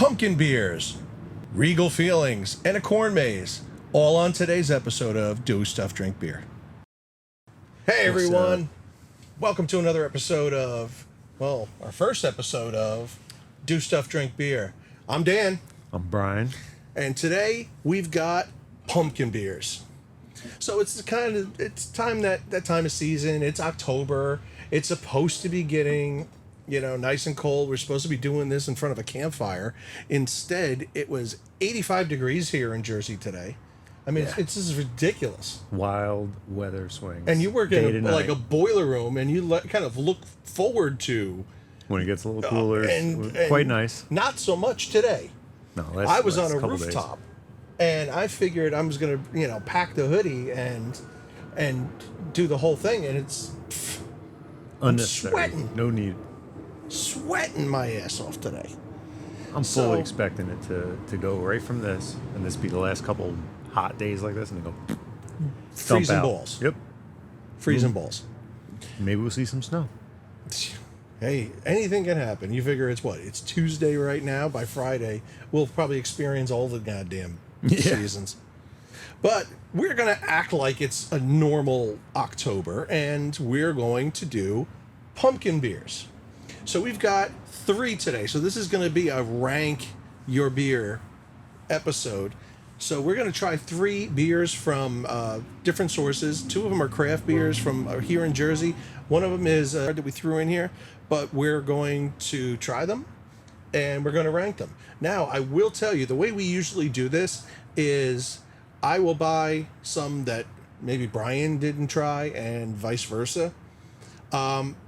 pumpkin beers, regal feelings, and a corn maze. All on today's episode of Do Stuff, Drink Beer. Hey everyone, welcome to another episode of, well, our first episode of Do Stuff, Drink Beer. I'm Dan. I'm Brian. And today we've got pumpkin beers. So it's time that time of season. It's October. It's supposed to be getting, nice and cold. We're supposed to be doing this in front of a campfire. Instead, it was 85 degrees here in Jersey today. I mean, it's just ridiculous. Wild weather swings. And you work in a boiler room, and you kind of look forward to when it gets a little cooler. And quite nice. Not so much today. No, I was on a rooftop, and I figured I was going to, pack the hoodie and do the whole thing, and it's unnecessary. I'm sweating. No need. Sweating my ass off today. I'm fully expecting it to go right from this, and this be the last couple hot days like this, and go freezing balls. Yep, freezing balls. Maybe we'll see some snow. Hey, anything can happen. You figure it's Tuesday right now. By Friday, we'll probably experience all the goddamn seasons. But we're going to act like it's a normal October, and we're going to do pumpkin beers. So we've got 3 today. So this is going to be a rank your beer episode. So we're going to try 3 beers from different sources. 2 of them are craft beers from here in Jersey. One of them is that we threw in here, but we're going to try them and we're going to rank them. Now, I will tell you, the way we usually do this is I will buy some that maybe Brian didn't try and vice versa.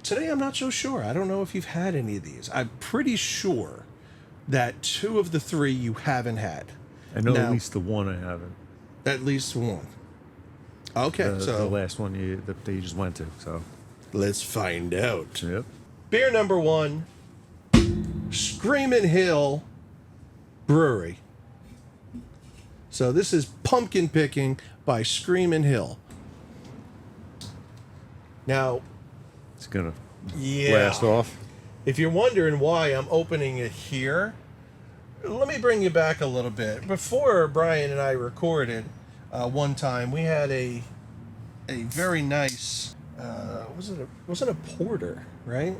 Today, I'm not so sure. I don't know if you've had any of these. I'm pretty sure that 2 of the 3 you haven't had. I know at least the one I haven't. At least one. Okay, the last one that you just went to. So let's find out. Yep. Beer number 1, Screamin Hill Brewery. So this is Pumpkin Picking by Screamin Hill. Now, it's gonna blast off. If you're wondering why I'm opening it here, let me bring you back a little bit. Before Brian and I recorded, one time we had a very nice. Wasn't a porter, right?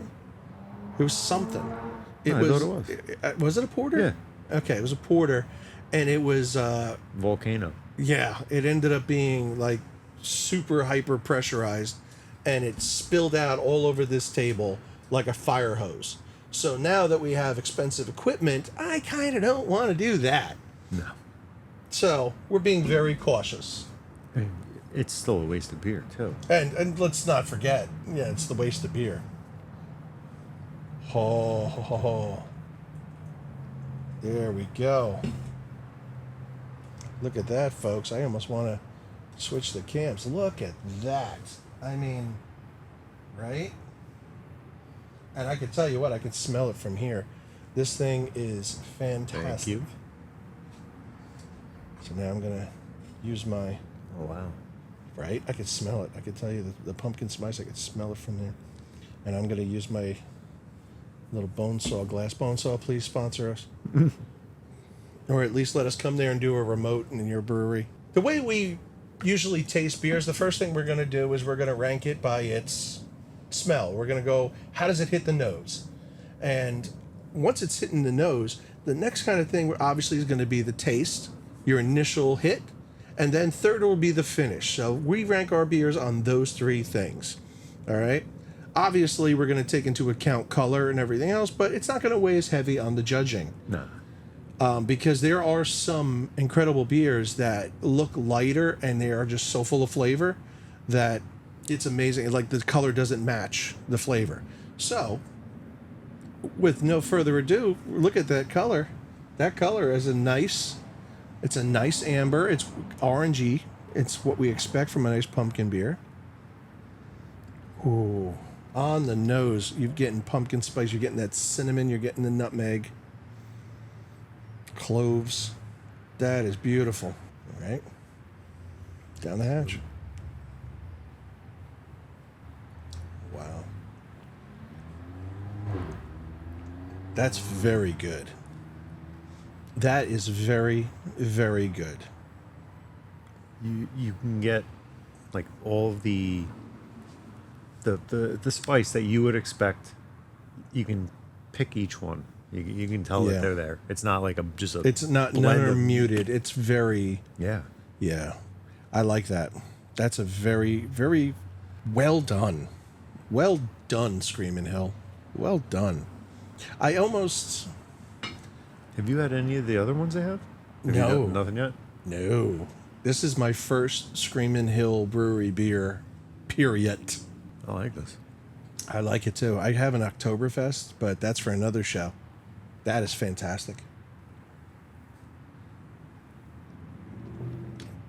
It was something. I thought it was. Was it a porter? Yeah. Okay, it was a porter, and it was Volcano. Yeah, it ended up being like super hyper pressurized, and it spilled out all over this table like a fire hose. So now that we have expensive equipment, I kind of don't want to do that. No. So we're being very cautious. It's still a waste of beer, too. And let's not forget, it's the waste of beer. Ho. There we go. Look at that, folks. I almost want to switch the cams. Look at that. I mean, right? And I can tell you what, I can smell it from here. This thing is fantastic. Thank you. So now I'm going to use my... Oh, wow. Right? I can smell it. I can tell you the pumpkin spice, I can smell it from there. And I'm going to use my little glass bone saw. Please sponsor us. Or at least let us come there and do a remote in your brewery. The way we usually taste beers, the first thing we're going to do is we're going to rank it by its smell. We're going to go, how does it hit the nose? And once it's hitting the nose, the next kind of thing obviously is going to be the taste, your initial hit, and then third will be the finish. So we rank our beers on those 3 things. All right? Obviously, we're going to take into account color and everything else, but it's not going to weigh as heavy on the judging. No. Because there are some incredible beers that look lighter and they are just so full of flavor that it's amazing. Like the color doesn't match the flavor. So, with no further ado, look at that color. That color is it's a nice amber. It's orangey. It's what we expect from a nice pumpkin beer. Ooh, on the nose, you're getting pumpkin spice. You're getting that cinnamon. You're getting the nutmeg. Cloves. That is beautiful. All right. Down the hatch. Wow. That's very good. That is very, very good. You can get like all of the spice that you would expect. You can pick each one. You can tell Yeah. that they're there. It's not like just a. It's not none blend are of- muted. It's very Yeah. yeah. I like that. That's a very, very well done. Well done, Screamin' Hill. Well done. I almost Have you had any of the other ones they have? Have you No. done nothing yet. no. This is my first Screamin' Hill Brewery beer, period. I like this. I like it too. I have an Oktoberfest, but that's for another show. That is fantastic.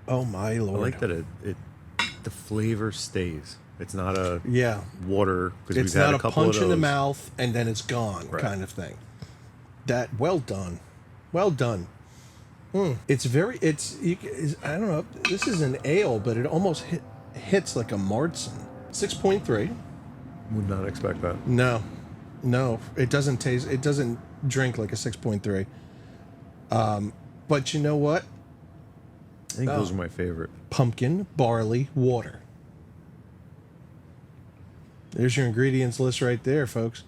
Oh my lord! I like that the flavor stays. It's not a Yeah, water because it's we've had not a a couple punch of in the those. mouth and then it's gone Right. kind of thing. That well done, well done. It's very. I don't know. This is an ale, but it almost hits like a Martzen. 6.3. Would not expect that. No, it doesn't taste. It doesn't drink like a 6.3. But you know what? I think those are my favorite. Pumpkin, barley, water. There's your ingredients list right there, folks.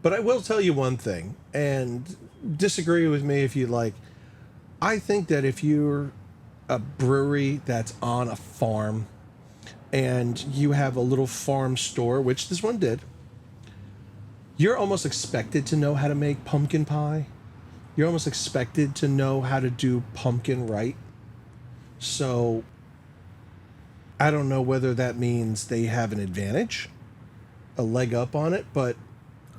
But I will tell you one thing, and disagree with me if you like. I think that if you're a brewery that's on a farm and you have a little farm store, which this one did, you're almost expected to know how to make pumpkin pie. You're almost expected to know how to do pumpkin right. So I don't know whether that means they have an advantage, a leg up on it, but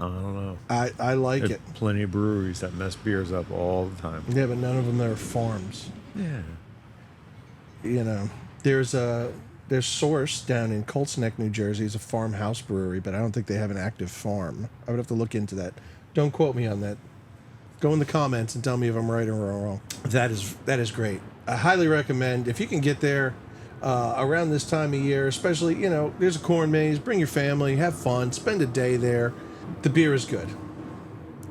I don't know. I like There's it. plenty of breweries that mess beers up all the time. Yeah, but none of them are farms. Yeah. You know, there's Source down in Colts Neck, New Jersey. Is a farmhouse brewery, but I don't think they have an active farm. I would have to look into that. Don't quote me on that. Go in the comments and tell me if I'm right or wrong. That is great. I highly recommend if you can get there around this time of year, especially, you know, there's a corn maze. Bring your family, have fun, spend a day there. The beer is good.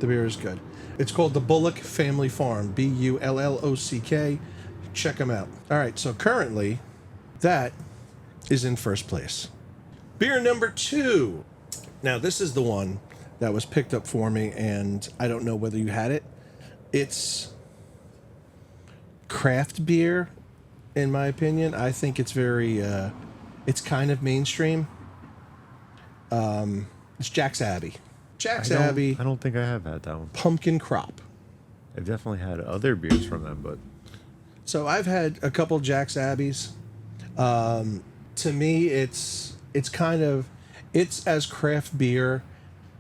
The beer is good. It's called the Bullock Family Farm, Bullock. Check them out. All right, so currently, that is in first place. Beer number 2. Now, this is the one that was picked up for me, and I don't know whether you had it. It's craft beer, in my opinion. I think it's very, it's kind of mainstream. It's Jack's Abbey. Jack's Abbey I don't think I have had that one. Pumpkin Crop. I've definitely had other beers from them, but So I've had a couple Jack's Abbeys. To me, it's kind of, it's as craft beer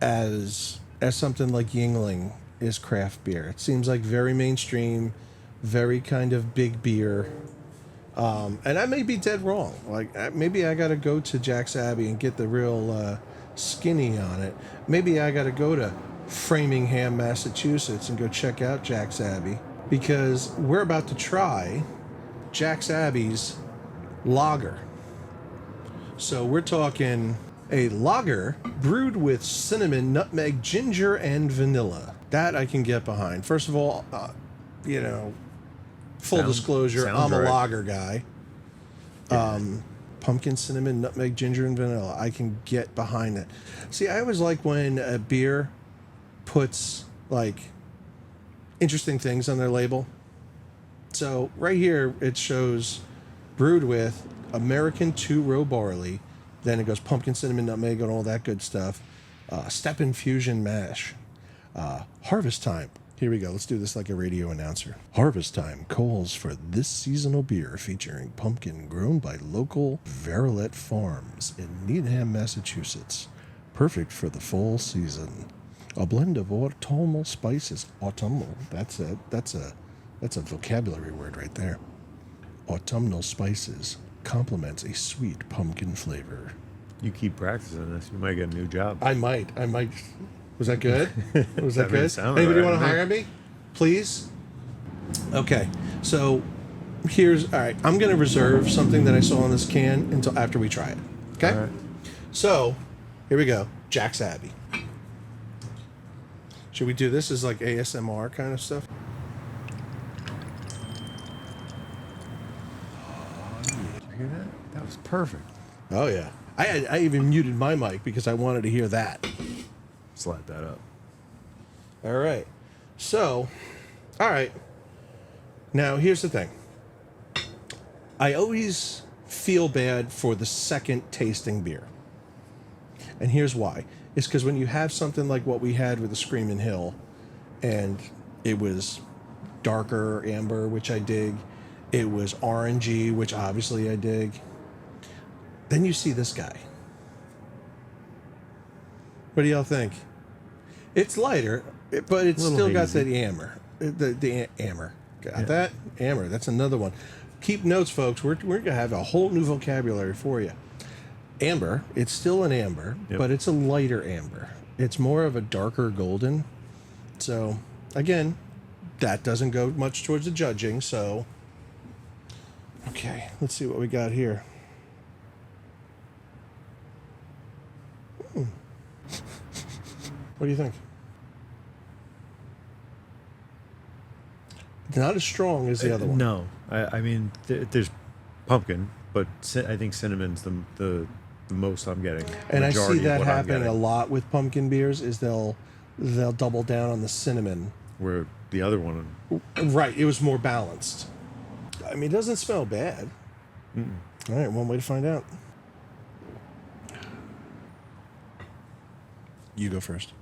as something like Yingling is craft beer. It seems like very mainstream, very kind of big beer. And I may be dead wrong. Like maybe I got to go to Jack's Abbey and get the real skinny on it. Maybe I got to go to Framingham, Massachusetts, and go check out Jack's Abbey, because we're about to try Jack's Abbey's lager. So we're talking a lager brewed with cinnamon, nutmeg, ginger, and vanilla. That I can get behind. First of all, you know, full disclosure, sounds I'm a right. lager guy. Pumpkin, cinnamon, nutmeg, ginger, and vanilla. I can get behind that. See, I always like when a beer puts like interesting things on their label. So right here it shows brewed with American 2-row barley. Then it goes pumpkin, cinnamon, nutmeg, and all that good stuff. Step infusion mash. Harvest time. Here we go. Let's do this like a radio announcer. Harvest time calls for this seasonal beer featuring pumpkin grown by local Verilet Farms in Needham, Massachusetts. Perfect for the fall season. A blend of autumnal spices. Autumnal. That's a vocabulary word right there. Autumnal spices complements a sweet pumpkin flavor. you keep practicing this, you might get a new job. I might. Was that good? Was that That made it good? sound Anybody right, want to man. hire me? Please? Okay. So all right. I'm going to reserve something that I saw on this can until after we try it. Okay? All right. So here we go. Jack's Abbey. Should we do this as like ASMR kind of stuff? it's perfect. Oh, yeah. I even muted my mic because I wanted to hear that. Slap that up. All right. So, all right. Now, here's the thing. I always feel bad for the second tasting beer. And here's why. It's because when you have something like what we had with the Screamin Hill, and it was darker amber, which I dig. It was orangey, which obviously I dig. Then you see this guy. What do y'all think? It's lighter, but it's still got that amber. The amber. Got that? Amber. That's another one. Keep notes, folks. We're going to have a whole new vocabulary for you. Amber. It's still an amber, but it's a lighter amber. It's more of a darker golden. So, again, that doesn't go much towards the judging, so... Okay, let's see what we got here. What do you think? It's not as strong as the other one. No. I mean, there's pumpkin, but I think cinnamon's the most I'm getting. And I see that happening a lot with pumpkin beers, is they'll double down on the cinnamon. Where the other one... Right, it was more balanced. I mean, it doesn't smell bad. Mm-mm. All right, one way to find out. You go first.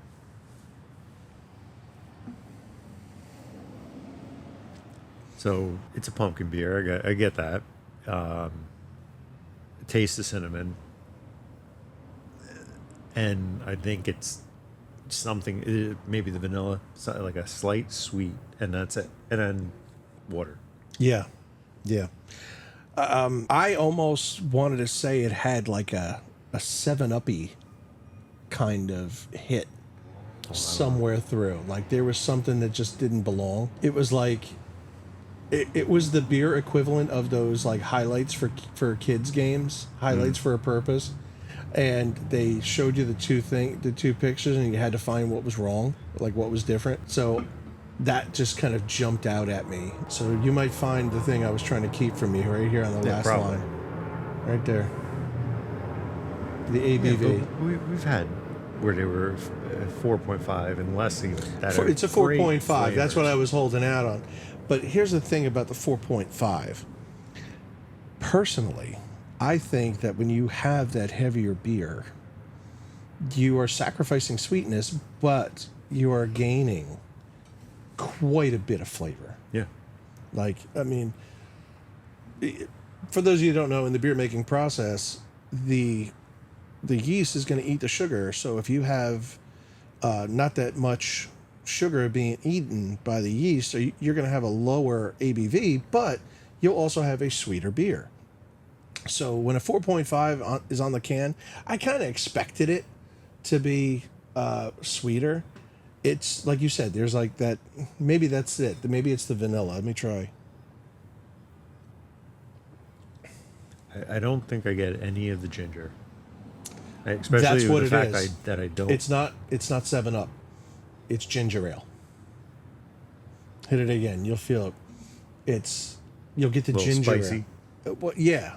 So it's a pumpkin beer. I get that. Taste the cinnamon, and I think it's something. Maybe the vanilla, like a slight sweet, and that's it. And then water. Yeah. I almost wanted to say it had like a 7-Up-y kind of hit somewhere through. Like there was something that just didn't belong. It was like it was the beer equivalent of those like highlights for kids games, highlights for a purpose. And they showed you the two pictures, and you had to find what was wrong, like what was different. So that just kind of jumped out at me. So you might find the thing I was trying to keep from you right here on the last line. Right there. The ABV. Yeah, we've had where they were 4.5 and less even. It's a 4.5. That's what I was holding out on. But here's the thing about the 4.5. Personally, I think that when you have that heavier beer, you are sacrificing sweetness, but you are gaining quite a bit of flavor. Yeah. Like, I mean, for those of you who don't know, in the beer making process, the yeast is going to eat the sugar. So if you have not that much sugar being eaten by the yeast, so you're going to have a lower ABV, but you'll also have a sweeter beer. So when a 4.5 is on the can, I kind of expected it to be sweeter. It's like you said, there's like that, maybe that's it. Maybe it's the vanilla. Let me try. I don't think I get any of the ginger. Especially That's what the it fact is. that I don't. It's not 7-Up. It's ginger ale. Hit it again. You'll feel it. You'll get the ginger spicy. Ale. Well, yeah.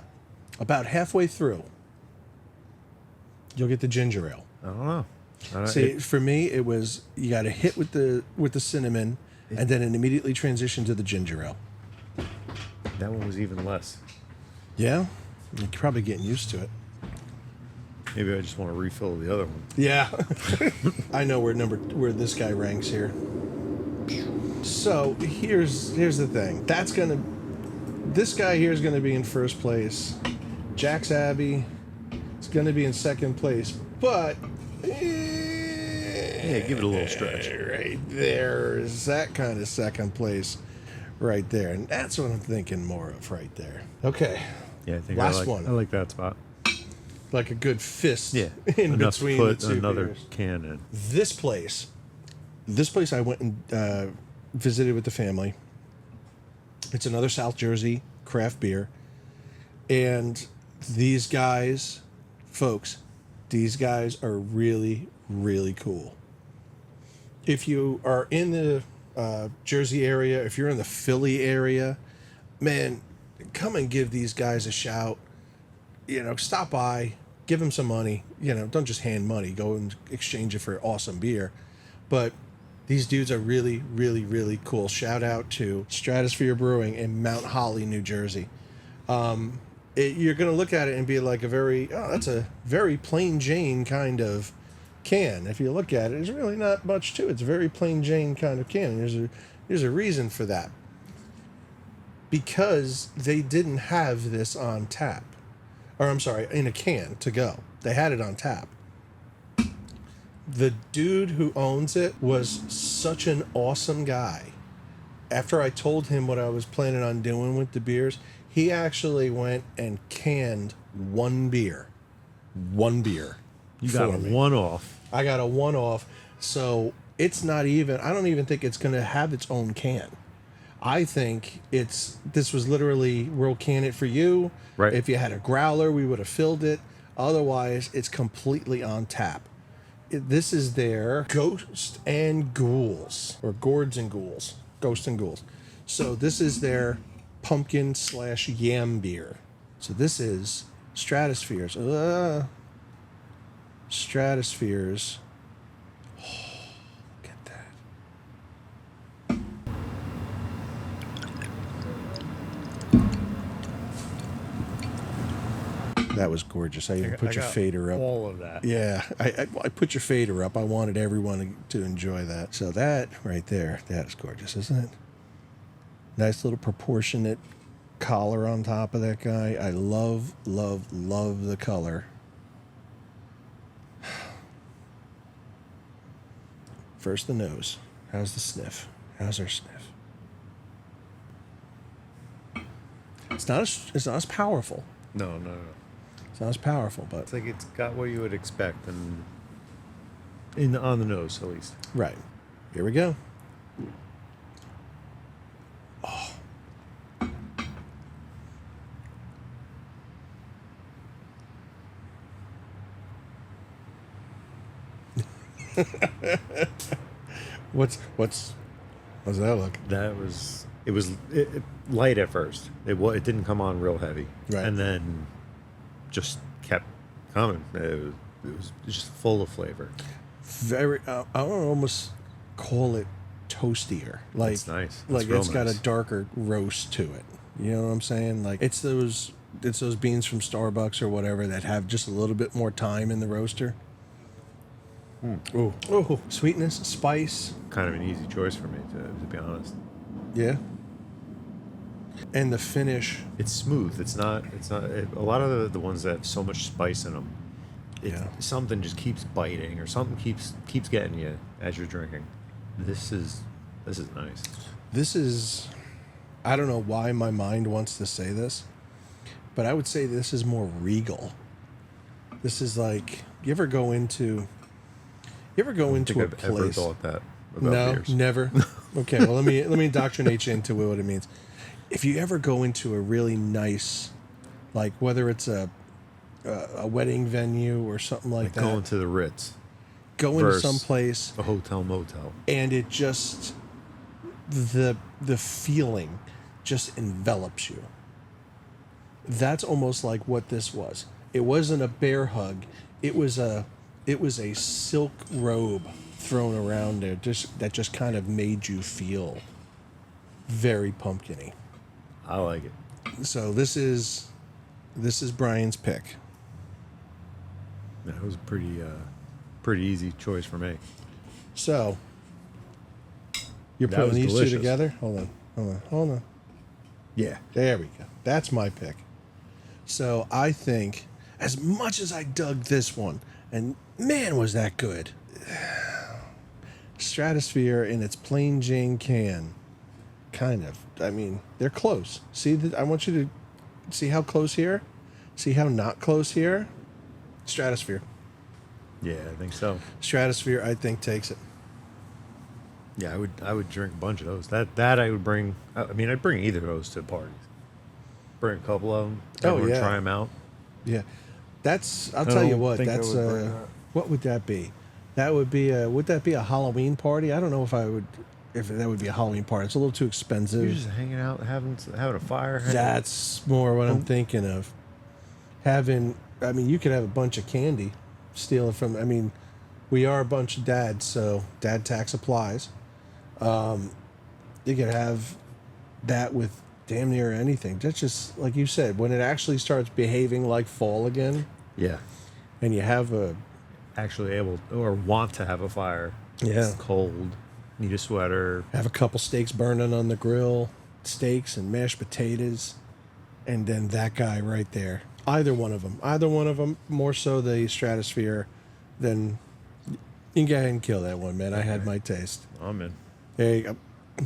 About halfway through, you'll get the ginger ale. I don't know. See, for me, it was you got to hit with the cinnamon, and then it immediately transitioned to the ginger ale. That one was even less. Yeah, you're probably getting used to it. Maybe I just want to refill the other one. Yeah, I know where this guy ranks here. So here's the thing. This guy here is gonna be in first place. Jack's Abbey is gonna be in second place, but. Yeah, give it a little stretch. Right there is that kind of second place right there. And that's what I'm thinking more of right there. Okay. Yeah, I think Last one. I like that spot. Like a good fist in enough between to put the two another beers. can in. This place I went and visited with the family. It's another South Jersey craft beer. And these guys, folks, these guys are really, really cool. If you are in the Jersey area, if you're in the Philly area, man, come and give these guys a shout. stop by, give them some money. Don't just hand money. Go and exchange it for awesome beer. But these dudes are really, really, really cool. Shout out to Stratosphere Brewing in Mount Holly, New Jersey. You're going to look at it and be like that's a very plain Jane kind of can. If you look at it, there's really not much to it. It's a very plain Jane kind of can. There's a reason for that. Because they didn't have this on tap. Or I'm sorry, in a can to go. They had it on tap. The dude who owns it was such an awesome guy. After I told him what I was planning on doing with the beers, he actually went and canned one beer. One beer. You got a one-off. I got a one-off. So it's not even, I don't even think it's going to have its own can. I think this was literally, we'll can it for you. Right. If you had a growler, we would have filled it. Otherwise, it's completely on tap. This is their Ghost and Ghouls, or Gourds and Ghouls. Ghost and Ghouls. So this is their pumpkin/yam beer. So this is Stratosphere's. Stratosphere's. Oh, look at that. That was gorgeous. I even put your fader up. All of that. Yeah, I put your fader up. I wanted everyone to enjoy that. So that right there, that is gorgeous, isn't it? Nice little proportionate collar on top of that guy. I love, love, love the color. First the nose. How's the sniff? How's our sniff? It's not as powerful. No. It's not as powerful, but It's like it's got what you would expect, and on the nose at least. right. Here we go. Oh. What's that look? That was it light at first. It didn't come on real heavy, Right. and then just kept coming. It was just full of flavor. Very. I would almost call it toastier. Like It's nice. It's Like real it's got a nice. darker roast to it. You know what I'm saying? Like it's those beans from Starbucks or whatever that have just a little bit more time in the roaster. Oh, sweetness, spice. Kind of an easy choice for me to be honest. Yeah. And the finish. It's smooth. It's not. A lot of the ones that have so much spice in them. Something just keeps biting, or something keeps getting you as you're drinking. This is nice. This is. I don't know why my mind wants to say this, but I would say this is more regal. This is like you ever go into a I've place. ever thought that about No, beers. never. Okay, well let me indoctrinate you into what it means. If you ever go into a really nice, like whether it's a wedding venue or something like that, Going to the Ritz, go into versus some place a hotel motel. and it just the feeling just envelops you. That's almost like what this was. It wasn't a bear hug. It was a silk robe thrown around there, that just kind of made you feel very pumpkin-y. I like it. So this is Brian's pick. That was a pretty easy choice for me. So you're That putting was these delicious. two together? Hold on. Yeah, there we go. That's my pick. So I think, as much as I dug this one, and man, was that good. Stratosphere in its plain Jane can, kind of. I mean, they're close. See, I want you to see how close here. See how not close here. Stratosphere. Yeah, I think so. Stratosphere, I think, takes it. Yeah, I would drink a bunch of those. That I would bring. I mean, I'd bring either of those to parties. Bring a couple of them. Everyone yeah. try them out. Yeah, that's. I'll I tell you don't what. think I That's. would bring that. What would that be? That would be. Would that be a Halloween party? I don't know if I would. If that would be a Halloween party, it's a little too You're expensive. just hanging out, having a fire. That's more what I'm thinking of. having, I mean, you could have a bunch of candy, steal it from, I mean, we are a bunch of dads, so dad tax applies. You could have that with damn near anything. That's just, like you said, when it actually starts behaving like fall again, Yeah. and you have a, Actually able or want to have a fire. Yeah. It's cold. Need a sweater. have a couple steaks burning on the grill, steaks and mashed potatoes, and then that guy right there. Either one of them, more so the Stratosphere, then you can go ahead and kill that one, man. I had my taste. I'm in. Hey,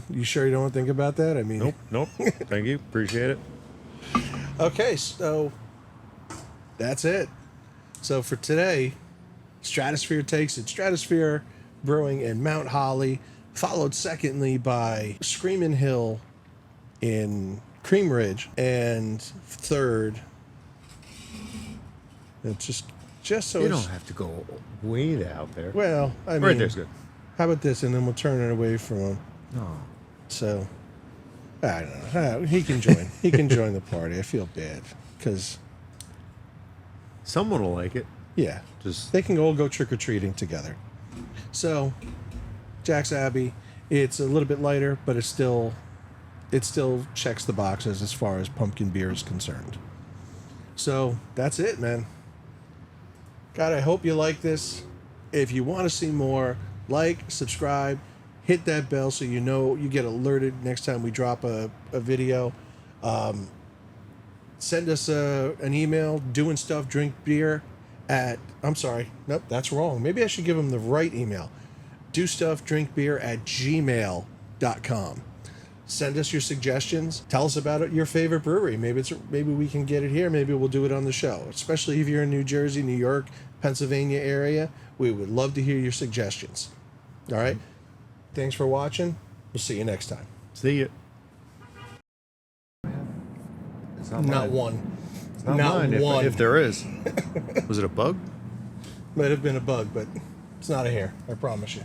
you sure you don't want to think about that? I mean, Nope. Thank you. Appreciate it. Okay, so that's it. So for today, Stratosphere takes it. Stratosphere Brewing in Mount Holly, followed secondly by Screamin Hill in Cream Ridge, and third, it's just so You it's, don't have to go way out there. well, I mean, Right there's good. how about this, and then we'll turn it away from him. No. So I don't know. He can join. He can join the party. I feel bad because Someone will like it. yeah, Just they can all go trick-or-treating together. So Jack's Abbey, it's a little bit lighter, but it still checks the boxes as far as pumpkin beer is concerned. So that's it, man. God, I hope you like this. If you want to see more, like, subscribe, hit that bell so you know you get alerted next time we drop a video. Send us an email, doing stuff, drink beer at, I'm sorry, nope, that's wrong. Maybe I should give them the right email. Do stuff, drink beer at gmail.com. Send us your suggestions. Tell us about your favorite brewery. Maybe we can get it here. Maybe we'll do it on the show. Especially if you're in New Jersey, New York, Pennsylvania area. We would love to hear your suggestions. All right. Thanks for watching. We'll see you next time. see it. It's Not mine. one. It's not Not mine, one. if there is. Was it a bug? Might have been a bug, but it's not a hair. I promise you.